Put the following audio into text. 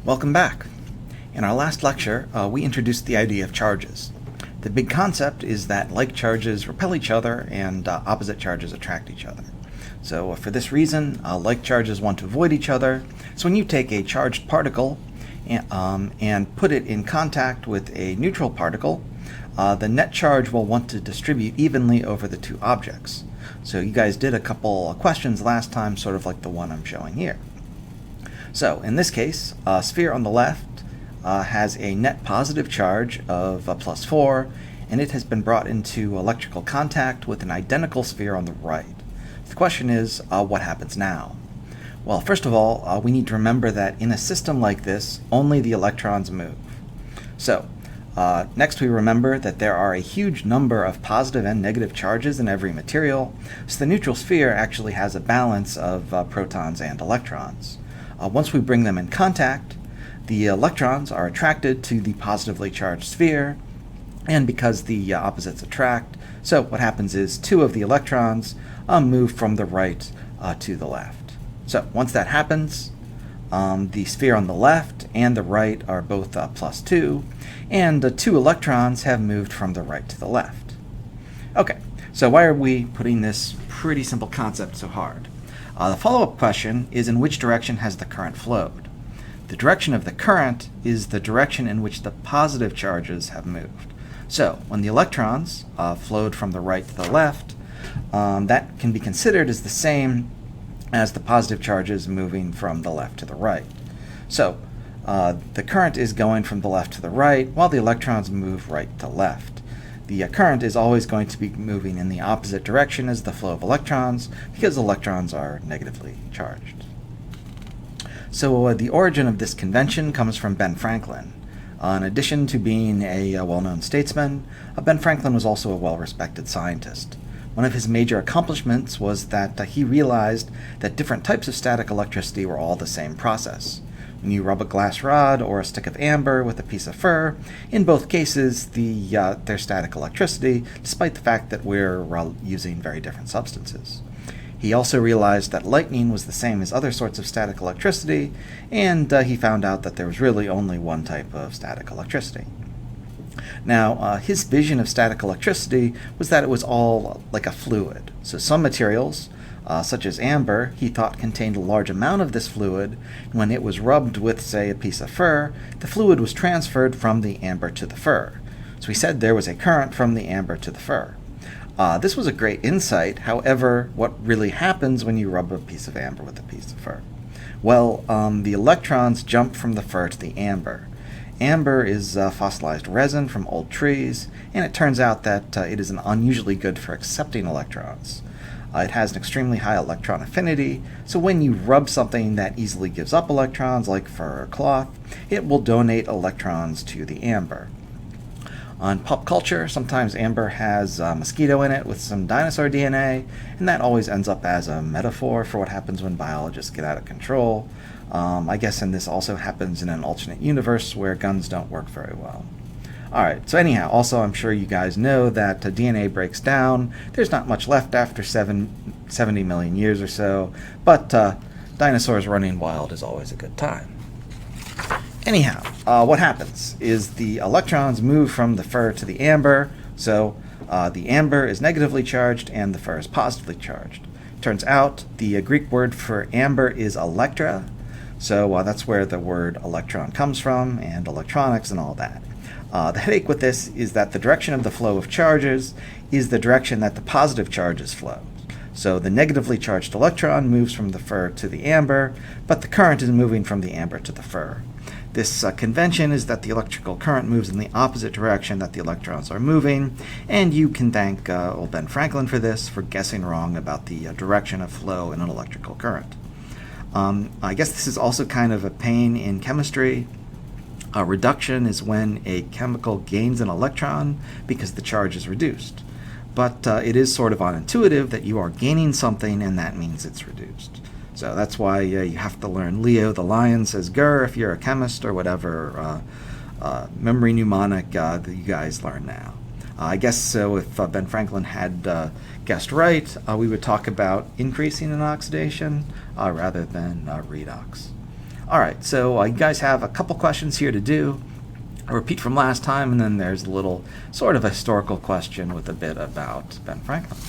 Welcome back. In our last lecture, we introduced the idea of charges. The big concept is that like charges repel each other and opposite charges attract each other. So for this reason, like charges want to avoid each other. So when you take a charged particle and put it in contact with a neutral particle, the net charge will want to distribute evenly over the two objects. So you guys did a couple questions last time, sort of like the one I'm showing here. So in this case, a sphere on the left has a net positive charge of plus 4, and it has been brought into electrical contact with an identical sphere on the right. The question is, what happens now? Well, first of all, we need to remember that in a system like this, only the electrons move. So, next we remember that there are a huge number of positive and negative charges in every material, so the neutral sphere actually has a balance of protons and electrons. Once we bring them in contact, the electrons are attracted to the positively charged sphere, and because the opposites attract, so what happens is two of the electrons move from the right to the left. So once that happens, the sphere on the left and the right are both plus 2, and 2 electrons have moved from the right to the left. Okay, so why are we putting this pretty simple concept so hard? The follow-up question is, in which direction has the current flowed? The direction of the current is the direction in which the positive charges have moved. So when the electrons flowed from the right to the left, that can be considered as the same as the positive charges moving from the left to the right. So the current is going from the left to the right, while the electrons move right to left. The current is always going to be moving in the opposite direction as the flow of electrons, because electrons are negatively charged. So the origin of this convention comes from Ben Franklin. In addition to being a well-known statesman, Ben Franklin was also a well-respected scientist. One of his major accomplishments was that he realized that different types of static electricity were all the same process. When you rub a glass rod or a stick of amber with a piece of fur, in both cases there's static electricity, despite the fact that we're using very different substances. He also realized that lightning was the same as other sorts of static electricity, and he found out that there was really only one type of static electricity. Now, his vision of static electricity was that it was all like a fluid. So some materials, such as amber, he thought contained a large amount of this fluid. When it was rubbed with, say, a piece of fur, the fluid was transferred from the amber to the fur. So he said there was a current from the amber to the fur. This was a great insight. However, what really happens when you rub a piece of amber with a piece of fur? Well, the electrons jump from the fur to the amber. Amber is fossilized resin from old trees, and it turns out that it is unusually good for accepting electrons. It has an extremely high electron affinity, so when you rub something that easily gives up electrons, like fur or cloth, it will donate electrons to the amber. On pop culture, sometimes amber has a mosquito in it with some dinosaur DNA, and that always ends up as a metaphor for what happens when biologists get out of control. I guess and this also happens in an alternate universe where guns don't work very well. Alright, so anyhow, also I'm sure you guys know that DNA breaks down. There's not much left after 70 million years or so, but dinosaurs running wild is always a good time. Anyhow, what happens is the electrons move from the fur to the amber, so the amber is negatively charged and the fur is positively charged. Turns out the Greek word for amber is electra, so that's where the word electron comes from, and electronics and all that. The headache with this is that the direction of the flow of charges is the direction that the positive charges flow. So the negatively charged electron moves from the fur to the amber, but the current is moving from the amber to the fur. This convention is that the electrical current moves in the opposite direction that the electrons are moving, and you can thank old Ben Franklin for this, for guessing wrong about the direction of flow in an electrical current. I guess this is also kind of a pain in chemistry. Reduction is when a chemical gains an electron because the charge is reduced. But it is sort of unintuitive that you are gaining something and that means it's reduced. So that's why you have to learn Leo the lion says grr if you're a chemist, or whatever memory mnemonic that you guys learn now. I guess so if Ben Franklin had guessed right, we would talk about increasing in oxidation rather than redox. All right, so you guys have a couple questions here to do. A repeat from last time, and then there's a little sort of a historical question with a bit about Ben Franklin.